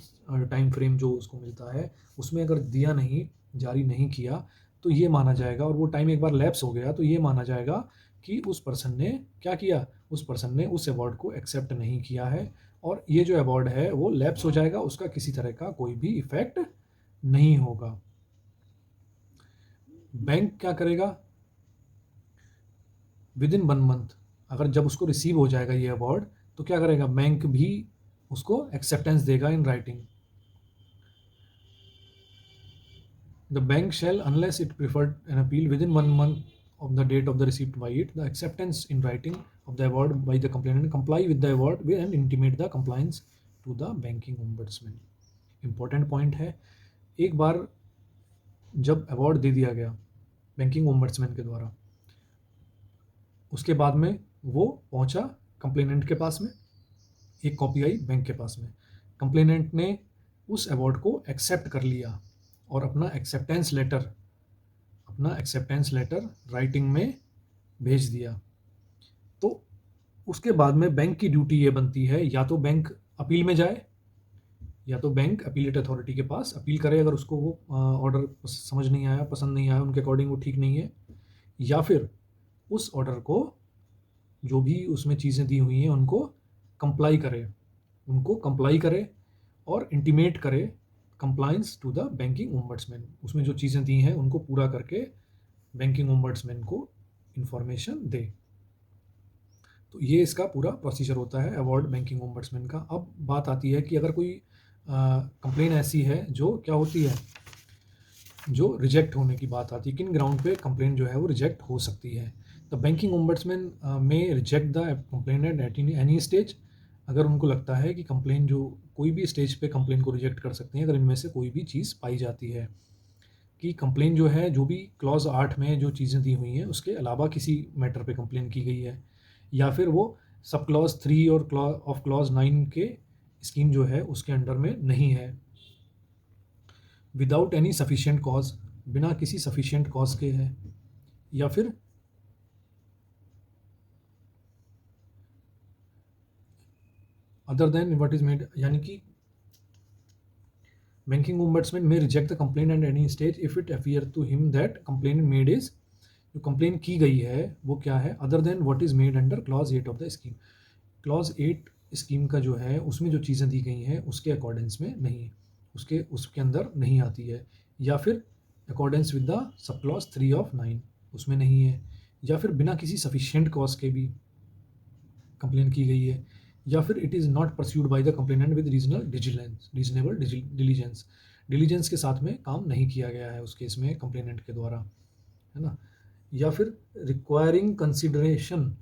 टाइम फ्रेम जो उसको मिलता है उसमें अगर दिया नहीं, जारी नहीं किया, तो ये माना जाएगा, और वो टाइम एक बार लैप्स हो गया तो ये माना जाएगा कि उस पर्सन ने क्या किया, उस पर्सन ने उस अवार्ड को एक्सेप्ट नहीं किया है, और ये जो अवार्ड है वो लैप्स हो जाएगा, उसका किसी तरह का कोई भी इफेक्ट नहीं होगा। बैंक क्या करेगा, विद इन 1 मंथ, अगर जब उसको रिसीव हो जाएगा ये अवार्ड, तो क्या करेगा, बैंक भी उसको एक्सेप्टेंस देगा in writing. The bank shall, unless it preferred an appeal within 1 month of the date of the receipt by it, the acceptance in writing of the award by the complainant, comply with the award and intimate the compliance to the banking ombudsman। Important point है, एक बार जब अवार्ड दे दिया गया बैंकिंग ओम्बड्समैन के द्वारा, उसके बाद में वो पहुंचा कंप्लेनेंट के पास में, एक कॉपी आई बैंक के पास में, कंप्लेनेंट ने उस अवार्ड को एक्सेप्ट कर लिया और अपना एक्सेप्टेंस लेटर राइटिंग में भेज दिया। तो उसके बाद में बैंक की ड्यूटी ये बनती है, या तो बैंक अपील में जाए, या तो बैंक अपीलेट अथॉरिटी के पास अपील करे अगर उसको वो ऑर्डर समझ नहीं आया, पसंद नहीं आया, उनके अकॉर्डिंग वो ठीक नहीं है, या फिर उस ऑर्डर को जो भी उसमें चीज़ें दी हुई हैं उनको कंप्लाई करे और इंटीमेट करे compliance to the banking ombudsman, उसमें जो चीज़ें दी हैं उनको पूरा करके बैंकिंग ओम्बड्समैन को इंफॉर्मेशन दे। तो ये इसका पूरा प्रोसीजर होता है अवार्ड बैंकिंग ओम्बड्समैन का। अब बात आती है कि अगर कोई कंप्लेन ऐसी है जो क्या होती है, जो रिजेक्ट होने की बात आती है, किन ग्राउंड पे कंप्लेन जो है वो रिजेक्ट हो सकती है। The banking ombudsman may reject the complainant eight any stage, अगर उनको लगता है कि कंप्लेन जो कोई भी स्टेज पे कंप्लेन को रिजेक्ट कर सकते हैं अगर इनमें से कोई भी चीज़ पाई जाती है कि कंप्लेन जो है, जो भी क्लॉज 8 में जो चीज़ें दी हुई हैं उसके अलावा किसी मैटर पे कंप्लेन की गई है, या फिर वो सब क्लॉज 3 और क्लॉज 9 के स्कीम जो है उसके अंडर में नहीं है, विदाउट एनी सफिशिएंट कॉज, बिना किसी सफिशिएंट कॉज के है, या फिर other than what is made, यानी कि banking ombudsman may reject the complain at any stage if it appear to him that complain made is, जो कंप्लेन की गई है वो क्या है, other than what is made under clause 8 of the scheme, clause 8 scheme का जो है उसमें जो चीज़ें दी गई हैं उसके अकॉर्डेंस में नहीं, उसके अंदर नहीं आती है, या फिर accordance with the sub clause 3 of 9 उसमें नहीं है, या फिर बिना किसी सफिशिएंट कॉज के भी कंप्लेन की गई है, या फिर it is not pursued by the complainant with reasonable diligence के साथ में काम नहीं किया गया है उस केस में कंप्लेनेंट के द्वारा, है ना, या फिर requiring consideration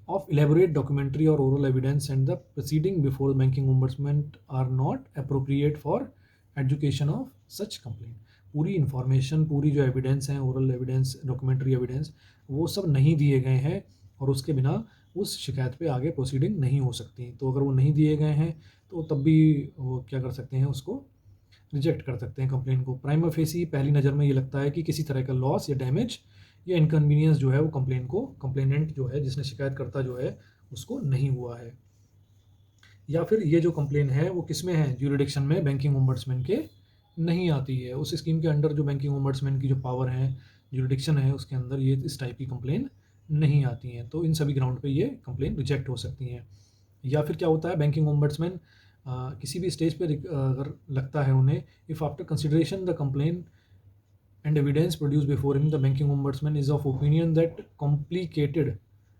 of elaborate documentary or oral evidence and the proceeding before the banking ombudsman are not appropriate for adjudication of such complaint। पूरी इंफॉर्मेशन, पूरी जो एविडेंस है, ओरल एविडेंस, डॉक्यूमेंट्री एविडेंस, वो सब नहीं दिए गए हैं और उसके बिना उस शिकायत पे आगे प्रोसीडिंग नहीं हो सकती। तो अगर वो नहीं दिए गए हैं तो तब भी वो क्या कर सकते हैं, उसको रिजेक्ट कर सकते हैं कंप्लेन को। प्राइमा फेसी पहली नज़र में ये लगता है कि किसी तरह का लॉस या डैमेज या इनकन्वीनियंस जो है वो कंप्लेनेंट जो है, जिसने शिकायतकर्ता जो है, उसको नहीं हुआ है। या फिर ये जो कंप्लेन है वो किस में है, ज्यूरिडिक्शन में बैंकिंग ओम्बड्समैन के नहीं आती है। उस स्कीम के अंडर जो बैंकिंग ओम्बड्समैन की जो पावर है, ज्यूरिडिक्शन है, उसके अंदर ये इस टाइप की कंप्लेन नहीं आती हैं। तो इन सभी ग्राउंड पे ये कंप्लेन रिजेक्ट हो सकती हैं। या फिर क्या होता है, बैंकिंग ओम्बड्समैन किसी भी स्टेज पे अगर लगता है उन्हें, if after consideration the complain and evidence produced before him, the banking ombudsman is of opinion that complicated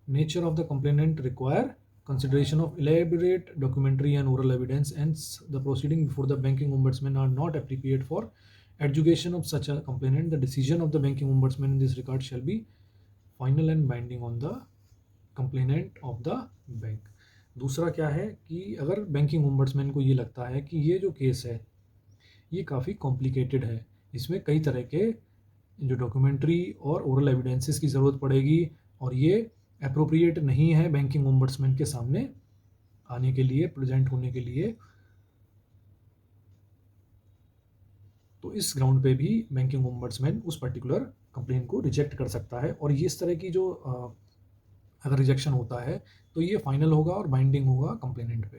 nature of the complainant require consideration of elaborate documentary and oral evidence, and the proceeding before the banking ombudsman are not appropriate for adjudication of such a complainant. The decision of the banking ombudsman in this regard shall be final and binding on the complainant of the bank. दूसरा क्या है कि अगर बैंकिंग ओम्बड्समैन को ये लगता है कि ये जो केस है ये काफ़ी कॉम्प्लिकेटेड है, इसमें कई तरह के जो डॉक्यूमेंट्री और ओरल एविडेंसेस की ज़रूरत पड़ेगी और ये अप्रोप्रिएट नहीं है बैंकिंग ओम्बड्समैन के सामने आने के लिए, प्रेजेंट होने के लिए, तो इस ग्राउंड पे भी बैंकिंग ओम्बड्समैन उस पर्टिकुलर कंप्लेन को रिजेक्ट कर सकता है। और ये इस तरह की जो अगर रिजेक्शन होता है तो ये फाइनल होगा और बाइंडिंग होगा कंप्लेनेंट पे।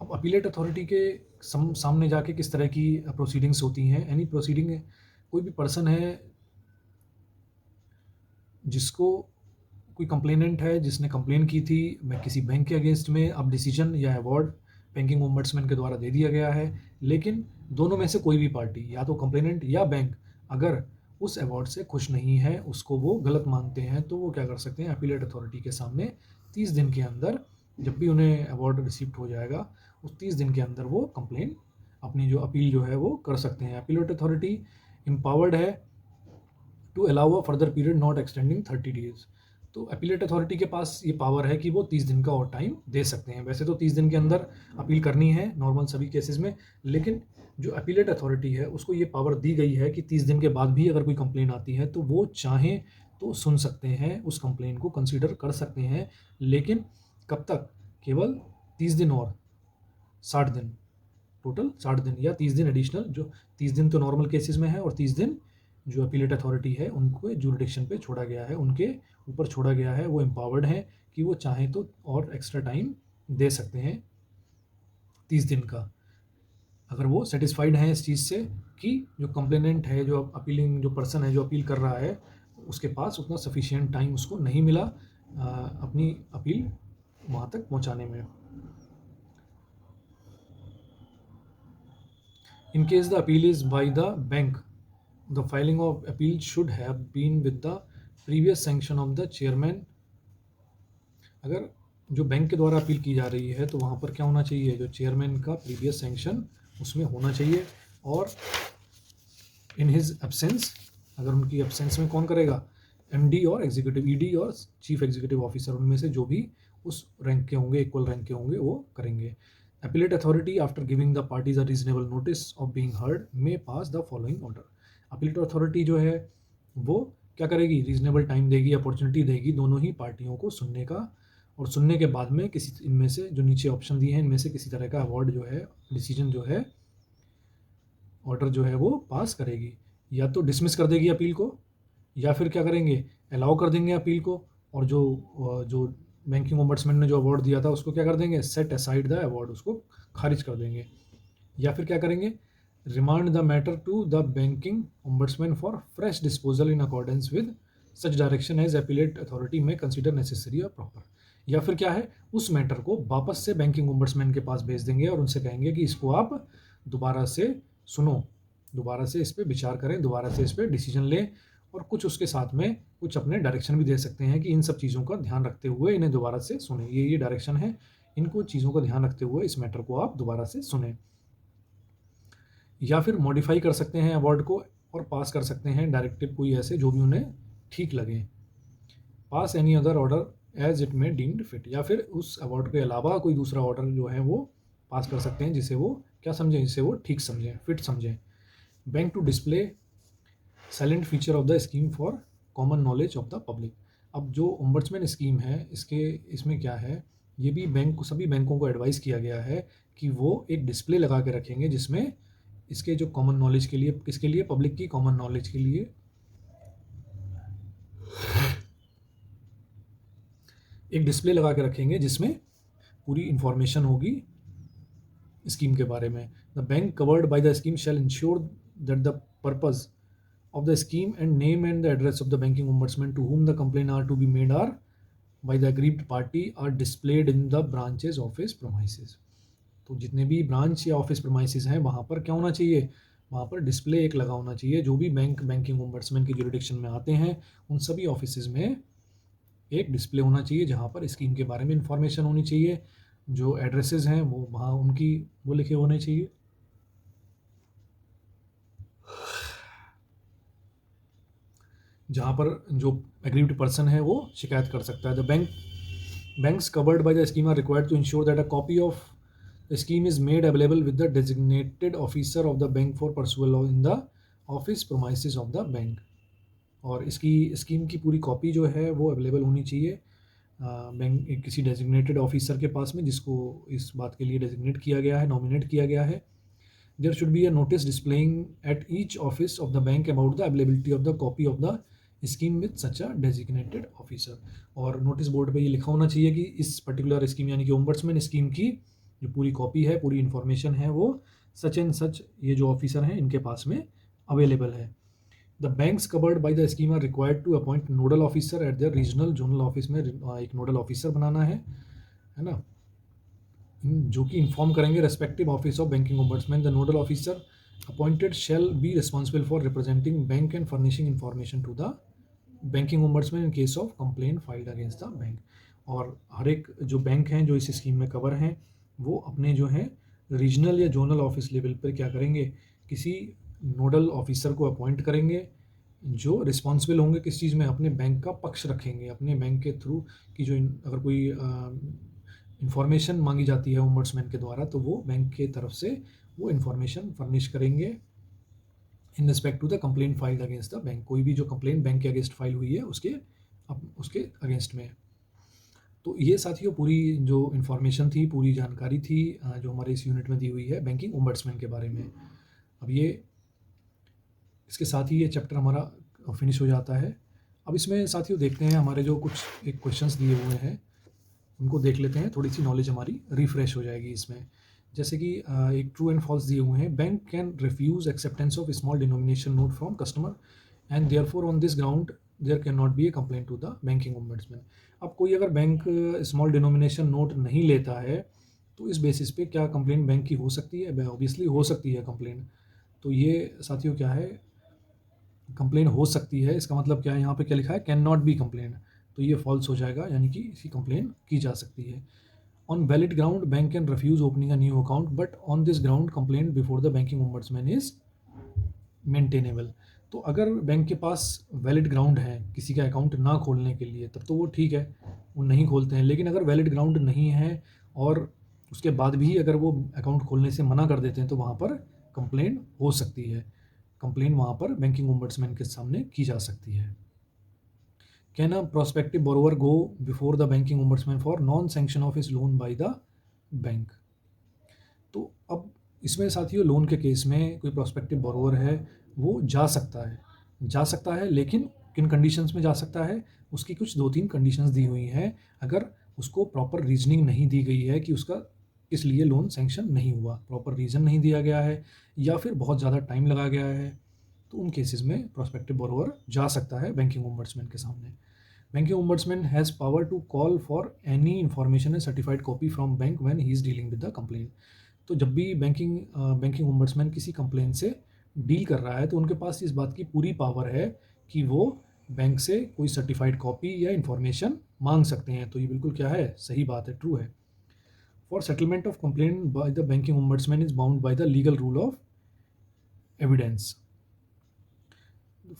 अब अपीलेट अथॉरिटी के सामने जाके किस तरह की प्रोसीडिंग्स होती हैं। एनी प्रोसीडिंग, कोई भी पर्सन है जिसको कोई कंप्लेनेंट है जिसने कंप्लेन की थी मैं किसी बैंक के अगेंस्ट में, अब डिसीजन या अवार्ड बैंकिंग ओम्बड्समैन के द्वारा दे दिया गया है, लेकिन दोनों में से कोई भी पार्टी, या तो कंप्लेनेंट या बैंक, अगर उस अवार्ड से खुश नहीं है, उसको वो गलत मानते हैं, तो वो क्या कर सकते हैं, अपीलेट अथॉरिटी के सामने 30 दिन के अंदर, जब भी उन्हें अवार्ड रिसीप्ट हो जाएगा उस 30 दिन के अंदर वो कंप्लेन, अपनी जो अपील जो है वो कर सकते हैं। अपीलेट अथॉरिटी एम्पावर्ड है to allow a further period not extending 30 days. तो अपीलेट अथॉरिटी के पास ये पावर है कि वो 30 दिन का और टाइम दे सकते हैं। वैसे तो 30 दिन के अंदर अपील करनी है नॉर्मल सभी केसेस में, लेकिन जो अपीलेट अथॉरिटी है उसको ये पावर दी गई है कि 30 दिन के बाद भी अगर कोई कंप्लेन आती है तो वो चाहें तो सुन सकते हैं, उस कंप्लेन को कंसीडर कर सकते हैं, लेकिन कब तक, केवल 30 दिन और 60 दिन, टोटल 60 दिन या 30 दिन एडिशनल, जो 30 दिन तो नॉर्मल केसेस में है और 30 दिन जो अपीलेट अथॉरिटी है उनको जुरिडिक्शन पे छोड़ा गया है, उनके ऊपर छोड़ा गया है, वो एम्पावर्ड हैं कि वो चाहें तो और एक्स्ट्रा टाइम दे सकते हैं 30 दिन का, अगर वो सेटिस्फाइड हैं इस चीज़ से कि जो कंप्लेनेंट है, जो अपीलिंग जो पर्सन है जो अपील कर रहा है, उसके पास उतना सफिशिएंट टाइम उसको नहीं मिला अपनी अपील वहाँ तक पहुँचाने में। In case the appeal is by the bank, the filing of appeal should have been with the previous sanction of the chairman। अगर जो बैंक के द्वारा अपील की जा रही है तो वहाँ पर क्या होना चाहिए, जो चेयरमैन का प्रीवियस सैंक्शन उसमें होना चाहिए, और इन हिज एब्सेंस, अगर उनकी एब्सेंस में कौन करेगा, एमडी और एग्जीक्यूटिव, ईडी और चीफ एग्जीक्यूटिव ऑफिसर, उनमें से जो भी उस रैंक के होंगे, इक्वल रैंक के होंगे, वो करेंगे। Appellate authority after giving the parties a reasonable notice of being heard may pass the following order. Appellate authority जो है वो क्या करेगी, रीजनेबल टाइम देगी, अपॉर्चुनिटी देगी दोनों ही पार्टियों को सुनने का, और सुनने के बाद में किसी इनमें से जो नीचे ऑप्शन दिए हैं इनमें से किसी तरह का अवार्ड जो है, डिसीजन जो है, ऑर्डर जो है वो पास करेगी। या तो डिसमिस कर देगी अपील को, या फिर क्या करेंगे, अलाउ कर देंगे अपील को, और जो बैंकिंग ओम्बड्समैन ने जो अवार्ड दिया था उसको क्या कर देंगे, सेट असाइड द अवार्ड, उसको खारिज कर देंगे। या फिर क्या करेंगे, remand the matter to the banking ombudsman for fresh disposal in accordance with such direction as appellate authority may consider necessary और प्रॉपर। या फिर क्या है, उस मैटर को वापस से बैंकिंग ओम्बड्समैन के पास भेज देंगे और उनसे कहेंगे कि इसको आप दोबारा से सुनो, दोबारा से इस पर विचार करें, दोबारा से इस पर डिसीजन लें, और कुछ उसके साथ में कुछ अपने डायरेक्शन भी दे सकते हैं कि इन सब चीज़ों का ध्यान रखते हुए इन्हें दोबारा से सुने, ये डायरेक्शन है, इनको चीज़ों का ध्यान रखते हुए इस मैटर को आप दोबारा से सुने। या फिर मॉडिफाई कर सकते हैं अवार्ड को और पास कर सकते हैं डायरेक्टिव कोई ऐसे जो भी उन्हें ठीक लगे। Pass any other order as it may deemed fit, या फिर उस अवार्ड के अलावा कोई दूसरा ऑर्डर जो है वो पास कर सकते हैं जिसे वो क्या समझें, जिसे वो ठीक समझें, फिट समझें। Bank to display salient feature of the scheme for common knowledge of the public. अब जो ओम्बड्समैन स्कीम है इसमें क्या है, ये भी सभी बैंकों को एडवाइस किया गया है कि वो एक डिस्प्ले लगा के रखेंगे जिसमें इसके जो कॉमन नॉलेज के लिए, किसके लिए, पब्लिक की कॉमन नॉलेज के लिए एक डिस्प्ले लगा के रखेंगे जिसमें पूरी इंफॉर्मेशन होगी स्कीम के बारे में। The bank covered by the scheme shall ensure that the purpose of the scheme and name and the address of the banking ombudsman to whom the complaint are to be made are by the aggrieved party are displayed in the branches office premises। तो जितने भी ब्रांच या ऑफिस प्रोमाइसिस हैं वहाँ पर क्या होना चाहिए, वहाँ पर डिस्प्ले एक लगा होना चाहिए। जो भी बैंकिंग ओम्बड्समैन की जुरिडिक्शन में आते हैं उन सभी ऑफिस में एक डिस्प्ले होना चाहिए जहाँ पर स्कीम के बारे में इंफॉर्मेशन होनी चाहिए। जो एड्रेसेस हैं वो वहाँ उनकी वो लिखे होने चाहिए। जहाँ पर जो एग्रीव्ड पर्सन है वो शिकायत कर सकता है। The banks covered by the scheme are required to ensure that a copy of the scheme is made available with the designated officer of the bank for perusal in the office premises of the bank. और इसकी स्कीम की पूरी कॉपी जो है वो अवेलेबल होनी चाहिए बैंक किसी डेजिग्नेटेड ऑफिसर के पास में, जिसको इस बात के लिए डेजिग्नेट किया गया है, नॉमिनेट किया गया है। There should be a notice displaying at each office of the bank about the availability of the copy of the scheme with such a designated officer. और नोटिस बोर्ड पे ये लिखा होना चाहिए कि इस पर्टिकुलर स्कीम यानी कि ओम्बड्समैन स्कीम की जो पूरी कॉपी है, पूरी इन्फॉर्मेशन है वो सच एंड सच ये जो ऑफिसर हैं इनके पास में अवेलेबल है। The banks covered by the scheme are required to appoint nodal officer at the regional zonal office में एक नोडल ऑफिसर बनाना है ना, जो कि इन्फॉर्म करेंगे respective office of banking ombudsman. The nodal officer appointed shall be responsible for representing bank and furnishing information to the banking ombudsman in case of complaint filed against the bank. और हर एक जो बैंक हैं जो इस स्कीम में कवर हैं वो अपने जो है रीजनल या जोनल ऑफिस लेवल पर क्या करेंगे, किसी नोडल ऑफिसर को अपॉइंट करेंगे जो रिस्पॉन्सिबल होंगे किस चीज़ में, अपने बैंक का पक्ष रखेंगे, अपने बैंक के थ्रू कि जो अगर कोई इन्फॉर्मेशन मांगी जाती है ओम्बड्समैन के द्वारा तो वो बैंक के तरफ से वो इन्फॉर्मेशन फर्निश करेंगे in respect to the complaint filed against the bank. कोई भी जो कंप्लेंट बैंक के अगेंस्ट फाइल हुई है उसके अगेंस्ट में। तो ये साथियों पूरी जो इन्फॉर्मेशन थी, पूरी जानकारी थी जो हमारे इस यूनिट में दी हुई है बैंकिंग ओम्बड्समैन के बारे में। अब ये इसके साथ ही ये चैप्टर हमारा फिनिश हो जाता है। अब इसमें साथियों देखते हैं हमारे जो कुछ एक क्वेश्चंस दिए हुए हैं उनको देख लेते हैं, थोड़ी सी नॉलेज हमारी रिफ्रेश हो जाएगी इसमें। जैसे कि एक ट्रू एंड फॉल्स दिए हुए हैं। Bank can refuse acceptance of small denomination note from customer and therefore on this ground there can not be a complaint to the banking ombudsman. अब कोई अगर बैंक स्मॉल डिनोमिनेशन नोट नहीं लेता है तो इस बेसिस पे क्या कंप्लेंट बैंक की हो सकती है? ऑब्वियसली हो सकती है कंप्लेंट। तो ये साथियों क्या है, कंप्लेन हो सकती है, इसका मतलब क्या है, यहाँ पे क्या लिखा है, कैन नॉट बी कंप्लेन, तो ये फॉल्स हो जाएगा, यानी कि इसकी कंप्लेन की जा सकती है। On valid ground bank can refuse opening a new account but on this ground complaint before the banking ombudsman is maintainable. तो अगर बैंक के पास वैलिड ग्राउंड है किसी का अकाउंट ना खोलने के लिए तब तो वो ठीक है, वो नहीं खोलते हैं। लेकिन अगर वैलिड ग्राउंड नहीं है और उसके बाद भी अगर वो अकाउंट खोलने से मना कर देते हैं तो वहाँ पर कंप्लेंट हो सकती है। कंप्लेन वहाँ पर बैंकिंग ओम्बड्समैन के सामने की जा सकती है। Can a prospective borrower go before the banking ombudsman for non sanction of his loan by the bank. तो अब इसमें साथियों लोन के केस में कोई प्रोस्पेक्टिव बोरोवर है वो जा सकता है, लेकिन किन कंडीशंस में जा सकता है, उसकी कुछ 2-3 कंडीशंस दी हुई हैं। अगर उसको प्रॉपर रीजनिंग नहीं दी गई है कि उसका किस लिए लोन सैंक्शन नहीं हुआ, प्रॉपर रीज़न नहीं दिया गया है या फिर बहुत ज़्यादा टाइम लगा गया है, तो उन केसेस में प्रोस्पेक्टिव बोरोवर जा सकता है बैंकिंग ओम्बड्समैन के सामने। Banking ombudsman has power to call for any information and certified copy from bank when he is dealing with the complaint. तो जब भी बैंकिंग ओम्बड्समैन किसी कंप्लेंट से डील कर रहा है तो उनके पास इस बात की पूरी पावर है कि वो बैंक से कोई सर्टिफाइड कॉपी या इन्फॉर्मेशन मांग सकते हैं। तो ये बिल्कुल क्या है, सही बात है, ट्रू है। For settlement of complaint by the banking ombudsman is bound by the legal rule of evidence.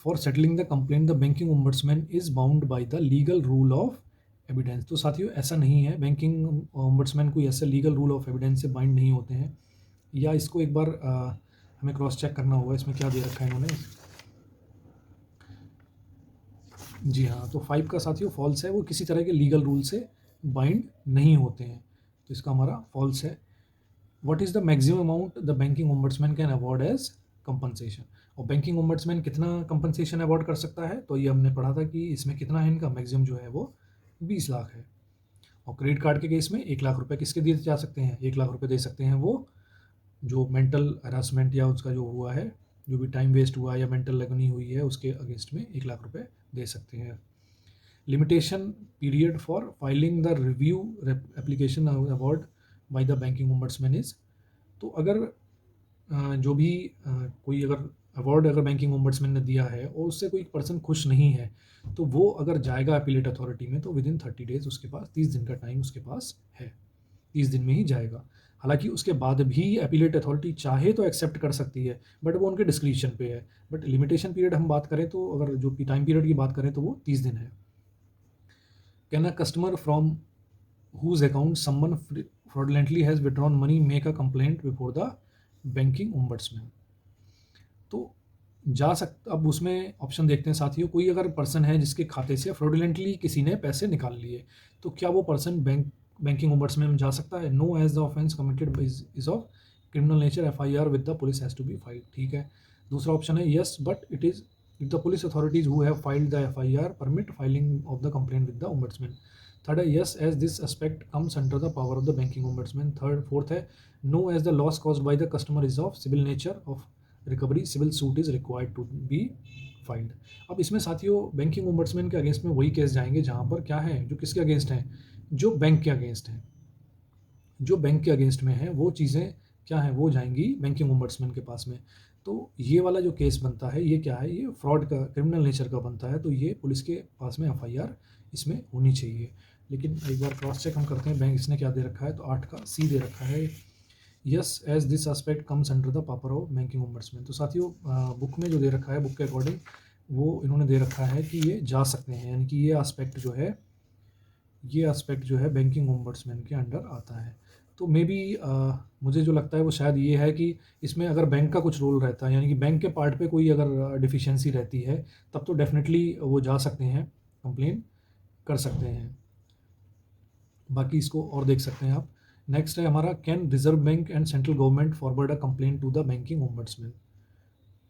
For settling the complaint, the banking ombudsman is bound by the legal rule of evidence. तो साथियों ऐसा नहीं है, बैंकिंग ओम्बड्समैन कोई ऐसा लीगल रूल ऑफ एविडेंस से बाइंड नहीं होते हैं। या इसको एक बार हमें क्रॉस चेक करना होगा, इसमें क्या दे रखा है इन्होंने। जी हाँ, तो 5 का साथियों फॉल्स है, वो किसी तरह के लीगल रूल से बाइंड नहीं होते हैं, तो इसका हमारा फॉल्स है। What is the maximum amount the banking ombudsman can award as compensation, और बैंकिंग ओम्बड्समैन कितना कंपनसेशन अवॉर्ड कर सकता है, तो ये हमने पढ़ा था कि इसमें कितना है, इनका मैक्सिमम जो है वो 20 लाख है। और क्रेडिट कार्ड के केस में 1 लाख रुपए किसके दिए जा सकते हैं, 1 लाख रुपए दे सकते हैं वो जो मेंटल हरासमेंट या उसका जो हुआ है, जो भी टाइम वेस्ट हुआ या मेंटल लगनी हुई है, उसके अगेंस्ट में 1 लाख रुपए दे सकते हैं। Limitation period for filing the review application award by the banking ombudsman is, तो अगर जो भी कोई अगर अवार्ड अगर बैंकिंग ओम्बड्समैन ने दिया है और उससे कोई पर्सन खुश नहीं है, तो वो अगर जाएगा अपीलेट अथॉरिटी में, तो विद इन 30 डेज उसके पास 30 दिन का टाइम उसके पास है, 30 दिन में ही जाएगा। हालांकि उसके बाद भी अपीलेट अथॉरिटी चाहे तो एक्सेप्ट कर सकती है, बट वो उनके डिस्क्रिप्शन पे है। बट लिमिटेशन पीरियड हम बात करें तो अगर जो टाइम पीरियड की बात करें तो वो 30 दिन है। Can a customer from whose account someone fraudulently has withdrawn money make a complaint before the banking ombudsman, तो जा सकता, अब उसमें ऑप्शन देखते हैं साथियों, कोई अगर पर्सन है जिसके खाते से फ्रॉडुलेंटली किसी ने पैसे निकाल लिए, तो क्या वो पर्सन बैंकिंग ओम्बड्समैन में जा सकता है? No, as the offence committed is of criminal nature, FIR with the police has to be filed, ठीक है। दूसरा ऑप्शन है yes but it is if the police authorities who have filed the FIR permit filing of the complaint with the ombudsman. Third है yes as this aspect comes under the power of the banking ombudsman. Fourth है no as the loss caused by the customer is of civil nature of recovery civil suit is required to be filed. अब इसमें साथियों बैंकिंग ओम्बड्समैन के अगेंस्ट में वही केस जाएंगे जहां पर क्या है, जो किसके अगेंस्ट हैं, जो बैंक के अगेंस्ट हैं, जो बैंक के अगेंस्ट में है वो चीज़ें क्या हैं, वो जाएंगी बैंकिंग ओम्बड्समैन के पास में। तो ये वाला जो केस बनता है ये क्या है, ये फ्रॉड का क्रिमिनल नेचर का बनता है, तो ये पुलिस के पास में एफआईआर इसमें होनी चाहिए। लेकिन एक बार क्रॉस चेक हम करते हैं, बैंक इसने क्या दे रखा है, तो 8 का सी दे रखा है, yes as this aspect comes under the power of banking ombudsman. तो साथियों बुक में जो दे रखा है, बुक के अकॉर्डिंग वो इन्होंने दे रखा है कि ये जा सकते हैं, यानी कि ये एस्पेक्ट जो है बैंकिंग ओम्बड्समैन के अंडर आता है। तो मे बी मुझे जो लगता है वो शायद ये है कि इसमें अगर बैंक का कुछ रोल रहता है, यानी कि बैंक के पार्ट पे कोई अगर डिफिशियंसी रहती है, तब तो डेफिनेटली वो जा सकते हैं, कंप्लेन कर सकते हैं। बाकी इसको और देख सकते हैं आप। नेक्स्ट है हमारा, can reserve bank and central government forward a complaint to the banking ombudsman.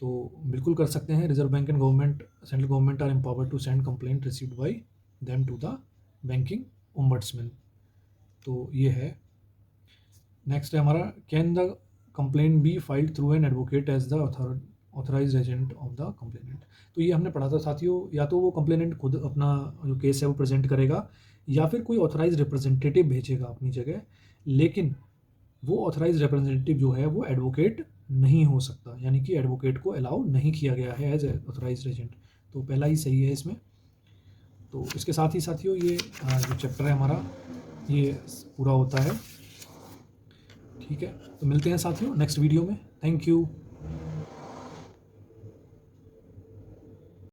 तो बिल्कुल कर सकते हैं, reserve bank and government central government are empowered to send complaint received by them to the banking ombudsman. तो ये है। नेक्स्ट है हमारा, can the complaint be filed through an advocate as the authorize agent of the complainant. तो ये हमने पढ़ा था साथियों, या तो वो कंप्लेनेंट खुद अपना जो केस है वो प्रेजेंट करेगा, या फिर कोई ऑथराइज रिप्रेजेंटेटिव भेजेगा अपनी जगह, लेकिन वो ऑथराइज रिप्रेजेंटेटिव जो है वो एडवोकेट नहीं हो सकता, यानी कि एडवोकेट को अलाउ नहीं किया गया है एज ऑथराइज एजेंट। तो पहला ही सही है इसमें। तो इसके साथ ही साथियों ये जो चैप्टर है हमारा ये पूरा होता है, ठीक है। तो मिलते हैं साथियों नेक्स्ट वीडियो में। Thank you.